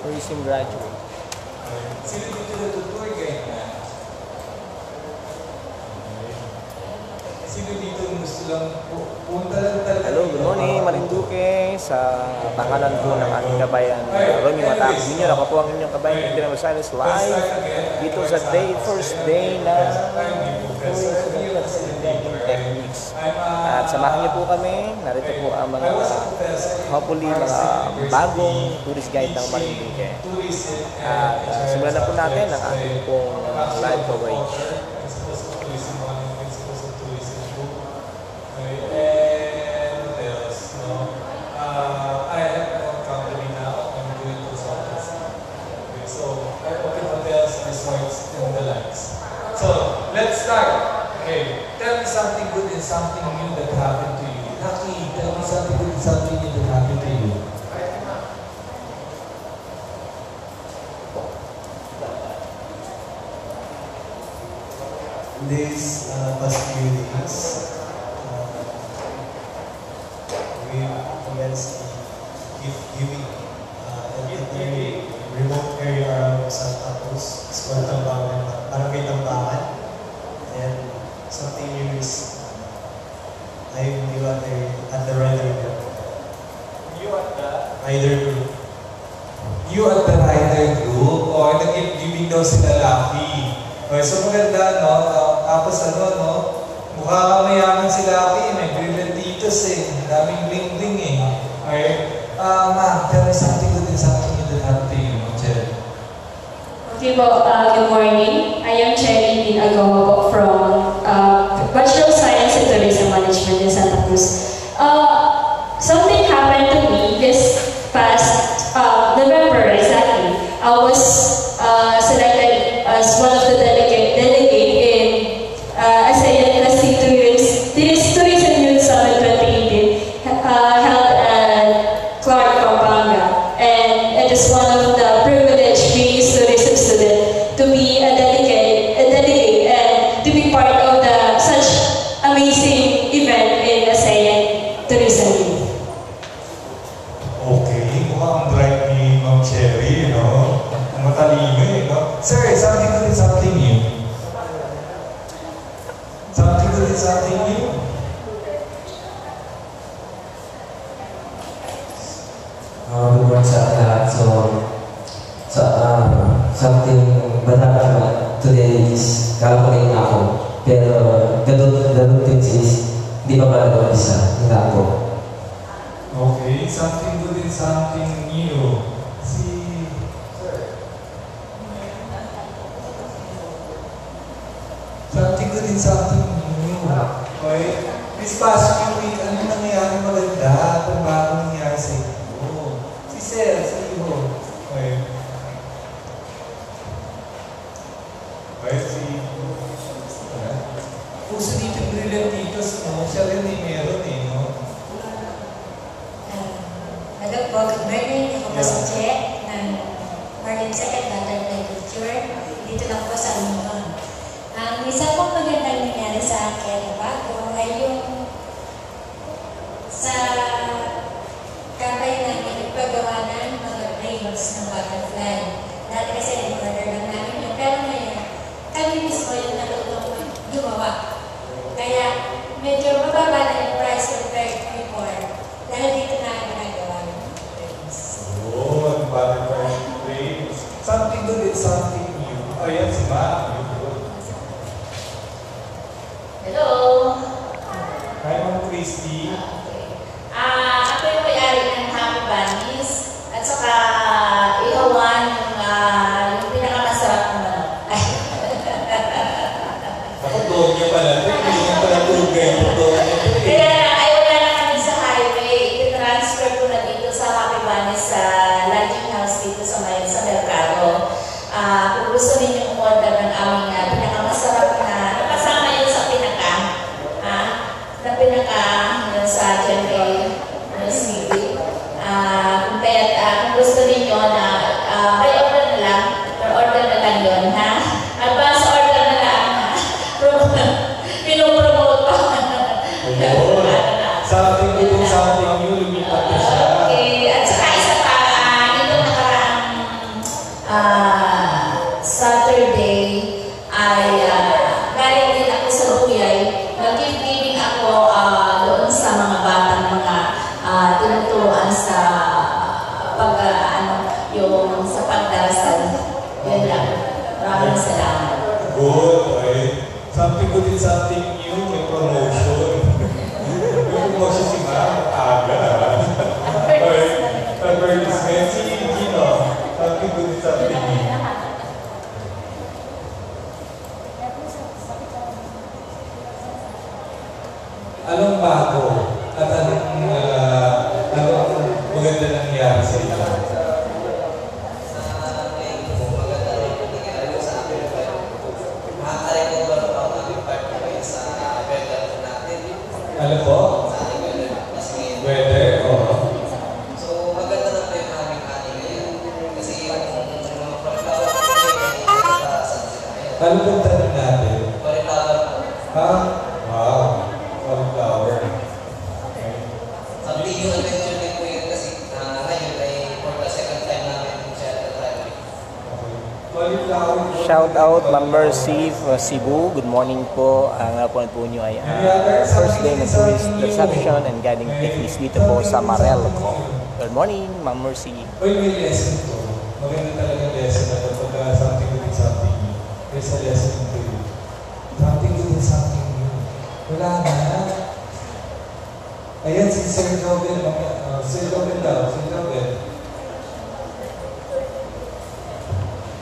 tourism graduate. Sino dito na tutoy guide na? Sino dito gusto lang punta lang talaga? Hello, good morning, Marinduque. Sa pangalan po ng ating kabayan, Romy Matac Jr. Ako po ang inyong kabayan, Indian Rosales, live dito sa first day na techniques. At samahan niyo po kami. Narito po ang mga, hopefully, mga bagong tourist guide ng Marinduque. At simulan na po natin ang ating pong live coverage. Let's start. Okay, tell me something good and something new that happened to you. Naki, tell me something good and something new that happened to you. This past few days, we commenced gift-giving in the remote area around Santa Cruz, Square Tambangan, Barangay Tambangan. And something new is I'm new at the rider group. You at the Rider group. You at the rider group or nag-giving daw sila Lucky. Okay, so maganda, no? Tapos no? Mukha mayaman si Lucky, may brillantitos daming bling-bling Okay, ma'am, tell me something good and something new that happened to you, Cherry. Okay po, good morning. I am Cherry Din Agawa po from Bachelor of Science in Tourism Management in Santa Cruz. Something happened to me this past November exactly. I was selected as one of the delegate in ASEAN Classic Tourism Youth Summit 2018 held at Clark, Pampanga. And it is one of the privileged being tourism student to be a delegate and to be part of such amazing event in ASEAN Tourism. Okay, mukhang bright ni Ma'am Cherry, no? Matalino no? Sir, something good and something new. Something good and something new. Good morning sa lahat. Something banana today is kalapagay na ako. Pero ganun things is hindi pa pala isa. Hindi ako. Okay, something good and something new. Something good and something new. Okay, this past few week, ano nangyayari maganda? Kung bakit nangyayari sa iyo? Si Sir, sa iyo. Okay. Okay, puso dito yung brillantitos, no? Siya rin meron no? Hello po, good morning. Ako po si Che ng Marine Second Butterfly Culture. Dito lang po sa Luzon. Ang isa pong magandang nangyari sa akin na bago ay yung sa kapay namin nagpagawa ng mga frames ng butterfly. Dati kasi nag-order lang namin yun. Pero ngayon, kami mismo yung natutong gumawa. Kaya medyo mababa na yung price compared before. Dahil dito na ginagawa ng frames. Oh, butterfly frames. Something good and something new. Oh, yan si Ma. Hello! Hi, Ma'am Christy. Ako yung may-ari ng Happy Bunnies at saka ihawan yung pinakamasarap na manok. Patutuog niya pala. Hindi niya pala tugay. Kaya ay wala na kami sa highway. I-transfer ko na dito sa Happy Bunnies sa lodging house dito sa Mercado. Kung gusto ninyong order ng yung sa pagdarasal. Yun lang. Maraming salamat. Good, okay. Something good is something new, may promotion. May promotion si Ma'am, aga. Okay. Advertisement, si Gino. Something good is something new. Anong bago? At anong maganda nangyari sa inyo? Ano po? Weather? Oo. So, maganda na po yung aming ani ngayon. Kasi yung mga pagkawat Ano pong tanong natin? Cauliflower po. Ha? Wow. Cauliflower. Okay. Ang video adventure din po yun kasi ngayon ay for the second time namin siya na-try. Cauliflower. Shout out Ma'am Mercy from Cebu. Good morning po. Ang po niyo ay first day ng tourist reception and guiding techniques dito po sa Marelco. Good morning, Ma'am Mercy. Uy, may lesson to. Maganda talaga lesson na ito pagka something good is something new. There's a lesson to you. Something good is something new. Wala na. Ayan si Sir Joven. Sir Joven daw. Sir Joven.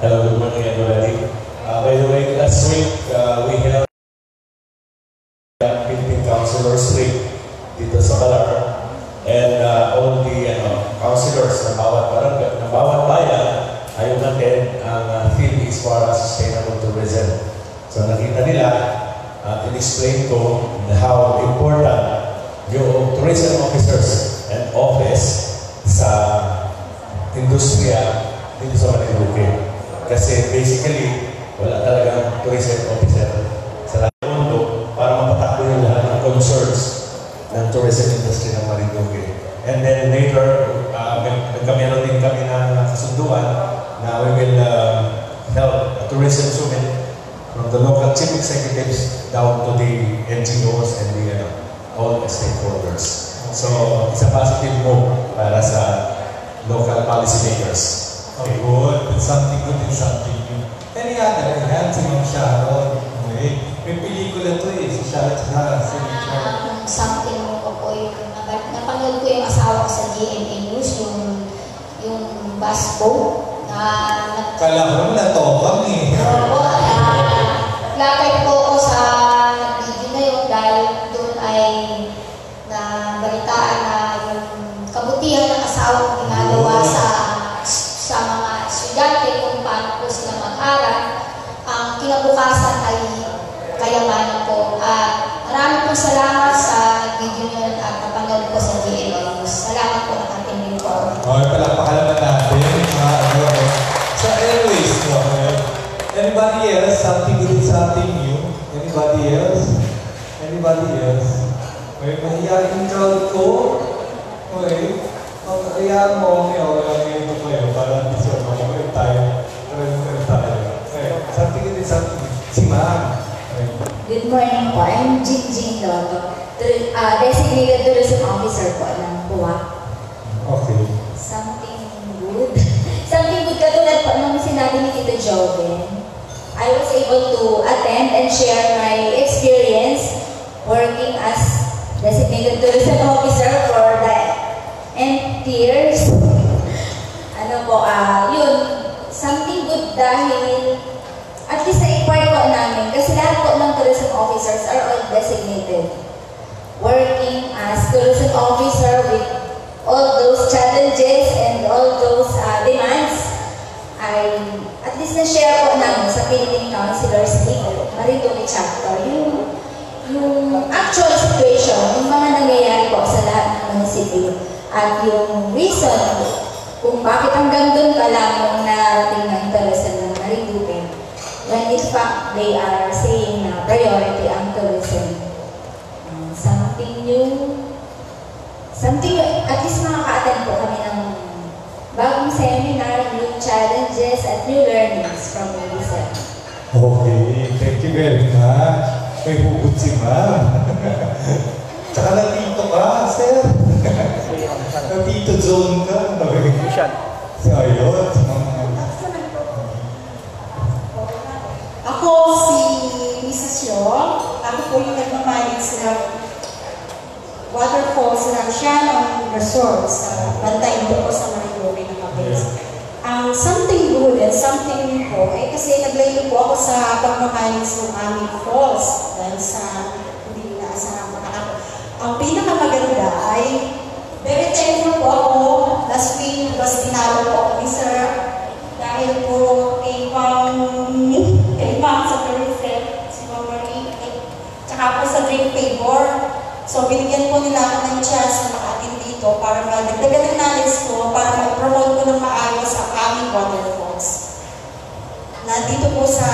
Hello, good morning everybody. By the way, last week we held Philippine Councilors Week dito sa Balar. And all the councilors ng bawat barangay, ng bawat bayan, ayaw natin ang theme is for sustainable tourism. So nakita nila at in-explain ko how important yung tourism officers and office sa industriya dito sa Marinduque. Kasi basically, wala talagang tourism officer sa lahat ng mundo para mapatakbo yung lahat ng concerns ng tourism industry ng Marinduque. And then later, nagkameron din kami ng kasunduan na we will help a tourism summit from the local chief executives down to the NGOs and the all the stakeholders. So, it's a positive move para sa local policymakers. Okay, good. It's something good and something new. Any other? Ayan, si Ma'am Sharon. Okay. May pelikula to eh. Si Sharon Zahara. Si Richard. Something mo po yung napanood ko yung asawa ko sa GMA News, yung bus boat na Kala ko natokang eh. oo, lakay po ako sa video na yun dahil doon ay nabalitaan na yung kabutihan ng asawa ko ginagawa sa mga estudyante kung paano po sila mag-aral. Ang kinabukasan ay kayamanan po. Marami pong salamat sa video nyo at napanood ko sa GMA News. Salamat po nakatingin po. Okay, palakpakan naman natin. Sa airways, no? Anybody else? Something good and something new? Anybody else? Anybody else? Okay, mahiyain crowd ko. Okay. Kaya mo, ngayon ko kayo para sure makapagod tayo. Okay, something good and something new. Si Ma'am. Okay. Good morning po. I'm Jingjing Loto. Designated Tourism Officer po ng PUA. Okay. Something good. Something good katulad po nung sinabi ni Tito Joven. I was able to attend and share my experience working as Designated Tourism Officer for the and tears. Yun, something good dahil at least na-impart po namin kasi lahat po ng tourism officers are all designated. Working as tourism officer with all those challenges and all those demands, ay at least na-share po namin sa Philippine Councilors League, Marinduque Chapter, yung actual situation, yung mga nangyayari po sa lahat ng munisipyo. At yung reason kung bakit hanggang doon ka lang yung narating ng tourism ng Marinduque, when in fact they are saying na priority ang tourism. Something new, at least makaka-attend po kami ng bagong seminar, new challenges at new learnings from UBISEP. Okay, thank you very much. May hugot si Ma'am. Tsaka nandito ka, sir. Nandito zone ka. Mission. So, yun. Ako si Mrs. Yo. Ako po yung nagmamanage ng waterfalls ng Shannon Resort sa Bantay dito po sa Marinduque na Mabes. Ang something good and something new po, kasi naglaylo po ako sa pagmamanis ng aming falls dahil sa hindi inaasahang makakapag. Ang pinakamaganda ay very thankful po ako. Last week was tinalo po ako ni Sir dahil po kay Ma'am sa Perifel, si Ma'am Marie, tsaka po sa drink favor. So binigyan po nila ako ng chance na maka-attend dito para magdagdagan ng knowledge ko, para mag-promote ko ng maayos ang aming waterfalls. Nandito po sa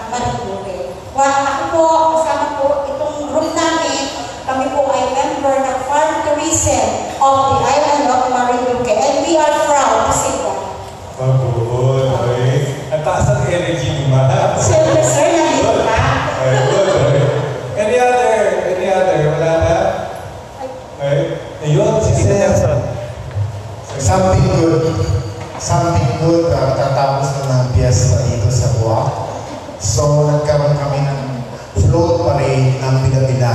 Marinduque. Ako po, kasama po itong room namin, kami po ay member ng Farm Tourism of the Island of Marinduque. And we are proud to say that. Good. Okay. Ang taas ang energy ni Mahal. Siyempre, sir, nandito ka. Good. Any other? Wala na? Okay. Ayun, si Sir. Something good, tatapos na ng piyesta dito sa Buwak. So, nagkaroon kami ng float parade ng Bila-Bila.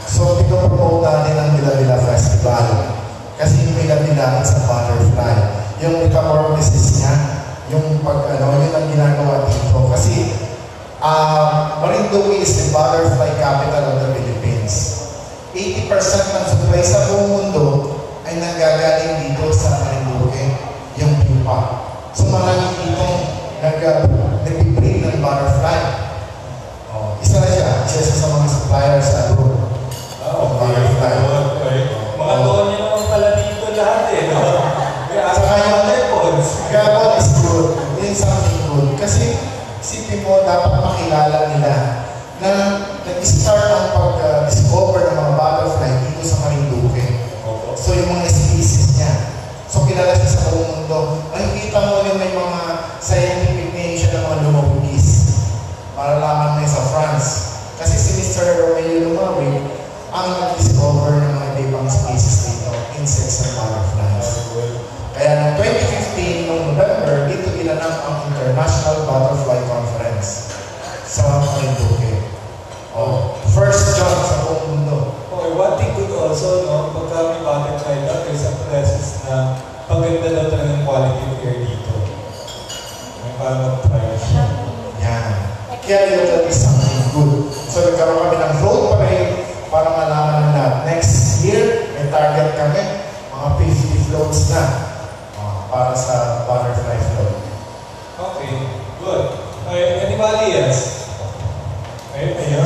So, pinopromote natin ang Bila-Bila Festival. Kasi yung Bila-Bila sa butterfly. Yung metamorphosis niya, yung yun ang ginagawa dito. Kasi, Marinduque is the butterfly capital of the Philippines. 80% ng supply sa buong mundo ay nanggagaling dito sa Marinduque, yung pupa. So marami dito nag-breed ng butterfly. Isa na siya sa mga suppliers sa abroad. Butterfly. Mga doon niya naman pala dito lahat eh. Saka yung gabon is good. It's something good. Kasi isipin mo, dapat makilala nila na nag-start ang pag-discover ng mga butterfly dito sa Marinduque. So yung mga species niya. So kilala siya sa buong mundo. Nakikita mo yung may mga scientific name siya ng mga lumabugis. Para lamang na sa France. Kasi si Mr. Romeo Lumawig ang nag-discover ng mga ibang species dito. Insects and butterflies. Kaya noong 2015, noong November, dito ilanang ang International Butterfly Conference sa Marinduque. First job sa buong mundo. Okay, one thing good also, pagka may butterfly daw, there's a process na paganda daw talaga ng quality of air dito. May parang mag-try siya. Yan. Kaya yun that is something good. So nagkaroon kami ng float parade para malaman na next year, may target kami, mga 50 floats na para sa butterfly float. Okay, good. Okay, anybody else? Ayun.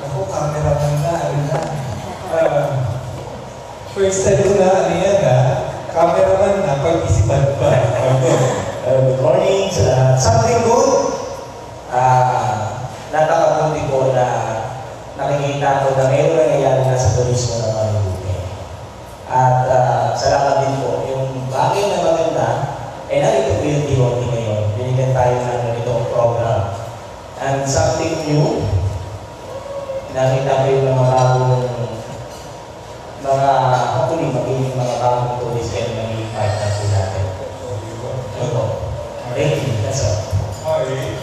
Ako, camera man na. First time ko na, cameraman na, pag-isipan pa. Good morning sa lahat. Something good. Napakabuti ko na nakikita ko na ngayon nangyayari na sa turismo ng Marinduque. At salamat din po. Yung bagay na maganda, narito po yung DOT ngayon. Binigyan tayo ng itong program. And something new, nakita ko yung mga bagong hopefully magiging mga bagong tourist and magiging partner po natin. Thank you. That's all. Okay.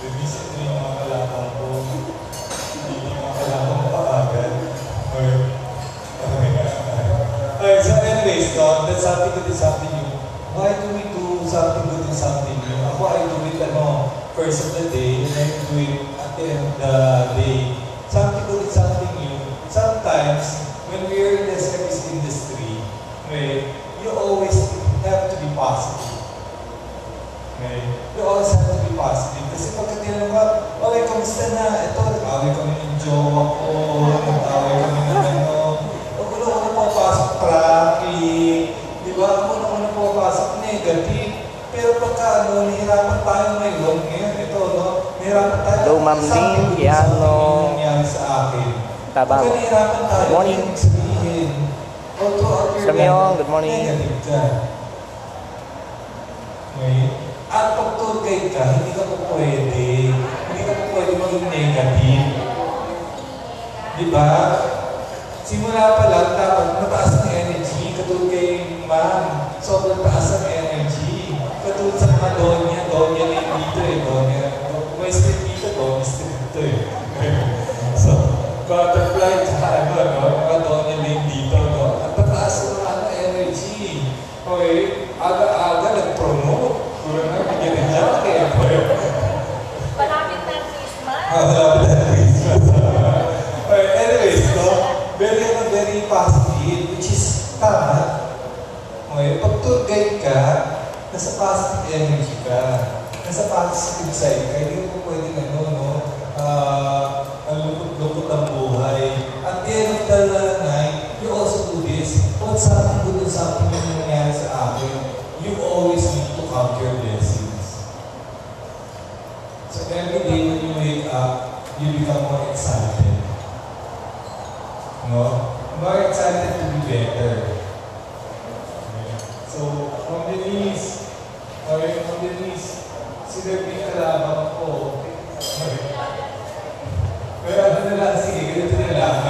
Revisit mo yung mga kalaman ko. Hindi yung mga kalaman pa agad. Okay, so anyways, that's something good and something new. Why do we do something good and something new? Ako, I do it first of the day, and I do it at the end of the day. Something good and something new. Sometimes, when we are in the service industry, you always have to be positive. Okay? You always have to be positive. Kasi pagka tinanong ka, okay, kamusta na? Ito, nag-away kami ng jowa ko, nag-away kami ng una pumapasok traffic, di ba? Una pumapasok negative. Pero pagka nahihirapan tayo ngayon, ito, nahihirapan tayo. Hello, Ma'am Ling, Kiano. Nangyari sa akin. Tabang. Pagka nahihirapan tayo, good morning. sabihin. Sir Myong, good morning. Negative ka. Okay? At pag tour guide ka, hindi ka po pwede maging negative. Di ba? Simula pa lang, dapat mataas ng energy, lang. Sobrang taas ang energy. Katulad sa mga Donya lang dito eh. Donya. May street dito, Donya street dito eh. So, butterfly tsaka mga Donya lang dito, no? Ang tataas ng energy. Okay, aga-aga nag-promote. Kung na, bigyan ng jacket. Malapit na Christmas. Malapit na Christmas. Okay, anyways, no? Very positive, which is tama. Okay, pag tour guide ka, nasa positive energy ka, nasa positive side ka, hindi mo pwedeng ang lupot-lupot ang buhay. At the end of the night, you also do this. What's something good or something yung nangyari sa akin, you always need to count your blessings. So every day when you wake up, you become more excited. No? More excited to be better. So, from the knees, sila pinalabang ko. Kaya ano na lang, sige, ganito na lang.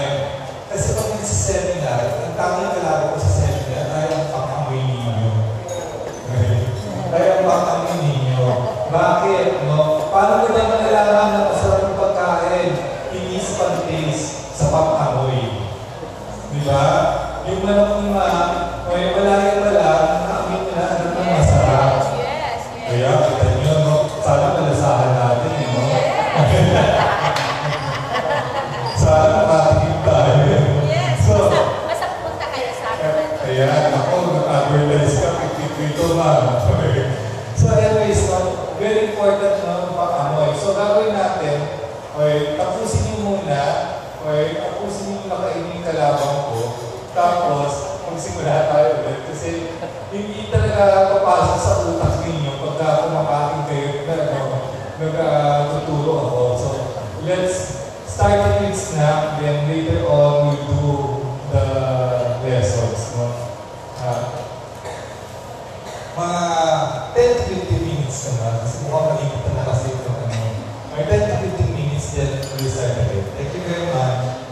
Kasi pag nagsiseminar, ang tamang kalabang ko sa seminar ay ang pang-amoy ninyo. Ay ang pang-amoy ninyo. Bakit? No? Paano mo na malalaman na masarap ng pagkain? Inis pang taste sa pang-amoy. Diba? Yung manok ni may malayo pa lang, naamin na ano na masarap. Kaya, kita nyo, no? Sana malasahan natin, no? Sana makatigil tayo. So, basta punta kayo sa akin. Kaya, ako, nag-advertise ka, pito na. So, anyways, no? Very important, no? Pang-amoy. So, gagawin natin, tapusin nyo muna, tapusin nyo nakainin yung kalabang ko, tapos, magsimula tayo ulit. Kasi, hindi talaga papasok sa utak ninyo pagka kumakain kayo nagtuturo ako. So, let's start with snack, then later on, we'll do the lessons. No? Mga 10 to 15 minutes naman. Kasi mukhang malimit na kasi ito. Mga 10 to 15 minutes, then we'll start again. Thank you very much.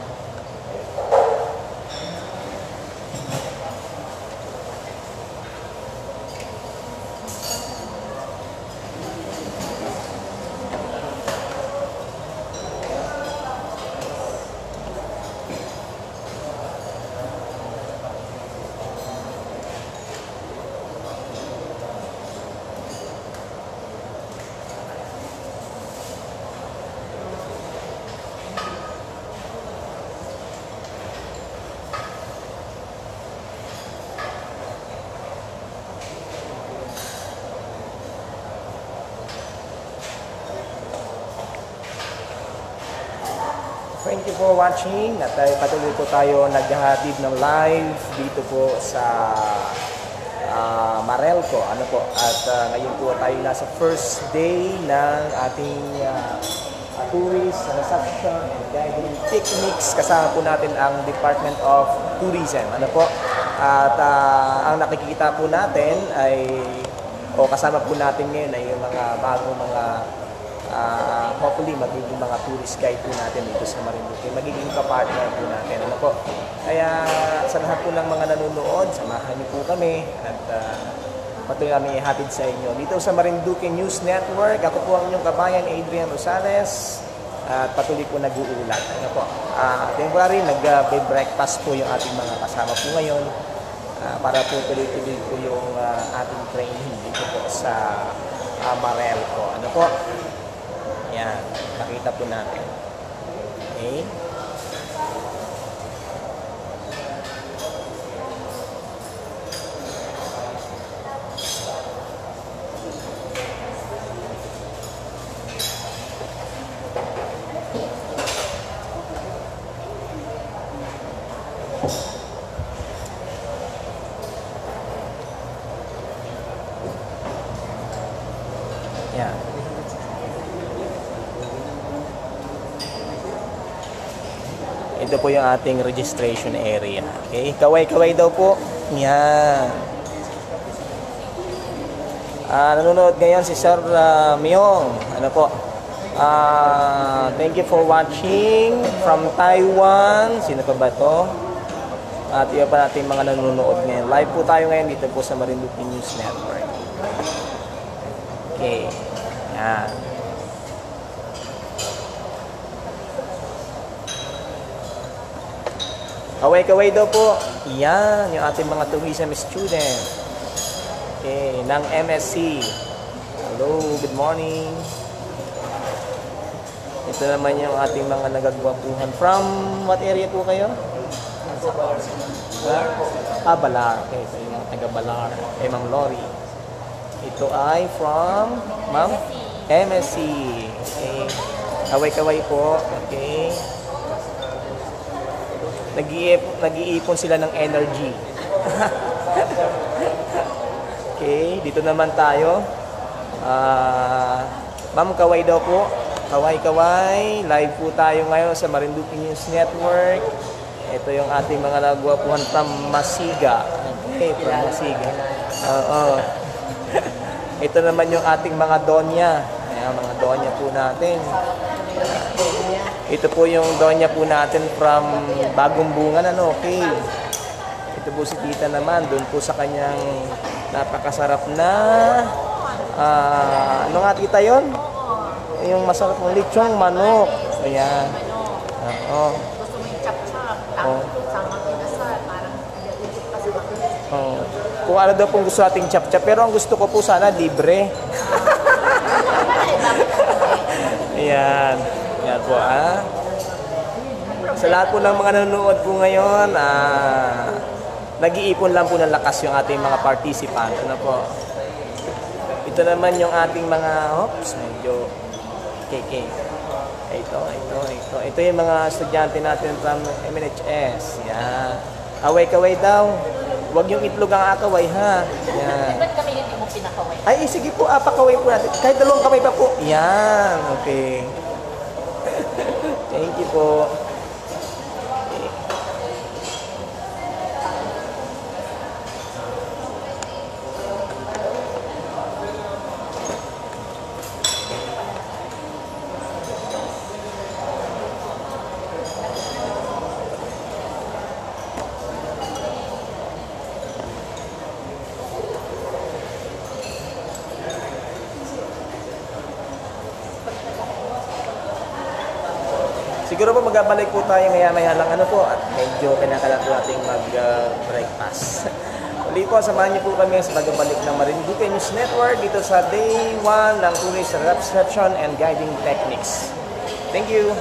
Thank you for watching at patuloy po tayo naghahatid ng live dito po sa Marelco. Ano po? At ngayon po tayo nasa first day ng ating tourist reception and gathering picnics. Kasama po natin ang Department of Tourism. Ano po? At ang nakikita po natin ay kasama po natin ngayon ay yung mga bagong mga hopefully magiging mga tourist guide po natin dito sa Marinduque. Magiging kapartner po natin. Ano po? Kaya sa lahat po ng mga nanonood, samahan niyo po kami at patuloy kami ihatid sa inyo. Dito sa Marinduque News Network, ako po ang inyong kabayan, Adrian Rosales, at patuloy po nag-uulat. Ano po? Temporary, nag-breakfast po yung ating mga kasama po ngayon para po tuloy-tuloy po yung ating training dito po sa Marelco. Ano po? Yan, nakita po natin. Okay. Yan. Ito po yung ating registration area. Okay, kaway-kaway daw po. Yan. Nanonood ngayon si Sir Myong. Ano po? Thank you for watching from Taiwan. Sino pa ba to? at iba pa natin mga nanonood ngayon. Live po tayo ngayon dito po sa Marinduque News Network. Okay. Yan. Kaway-kaway daw po. Yan, yung ating mga tourism student. Okay, ng MSC. Hello, good morning. Ito naman yung ating mga nagagwapuhan. From what area po kayo? Balar. Okay, so yung mga taga-Balar. Ma'am Lori. Ito ay from Ma'am MSC. Okay. Kaway-kaway po. Okay. Nag-iipon sila ng energy. Okay, dito naman tayo. Ma'am, kaway daw po. Kaway-kaway. Live po tayo ngayon sa Marinduque News Network. Ito yung ating mga nagwapuhan from Masiga. Okay, from Masiga. Ito naman yung ating mga donya. Ayan, mga donya po natin. Ito po yung donya po natin from Bagong Bungan, okay. Ito po si tita naman, doon po sa kanyang napakasarap na, ano nga tita yun? Yung masarap ng lechong manok. Ayan. Gusto mo yung chap-chap, tapos sama kinasal, parang legit pa sa mga. Kung ano daw pong gusto ating chap-chap, pero ang gusto ko po sana libre. Ayan. Yan po, Sa lahat po ng mga nanonood po ngayon, nag-iipon lang po ng lakas yung ating mga participant. Ano po? Ito naman yung ating mga, medyo KK. Ito yung mga estudyante natin from MNHS. Yan. Kaway-kaway daw. Huwag yung itlog ang akaway, ha? Yan. Ba't kami hindi mo pinakaway? Ay, sige po, pakaway po natin. Kahit dalawang kamay pa po. Yan. Okay. Thank you po. Siguro po magbabalik po tayo maya-maya lang at medyo kinakalat po nating mag-breakfast. Uli po, samahan niyo po kami sa pagbabalik ng Marinduque News Network dito sa Day 1 ng Tourist Reception and Guiding Techniques. Thank you!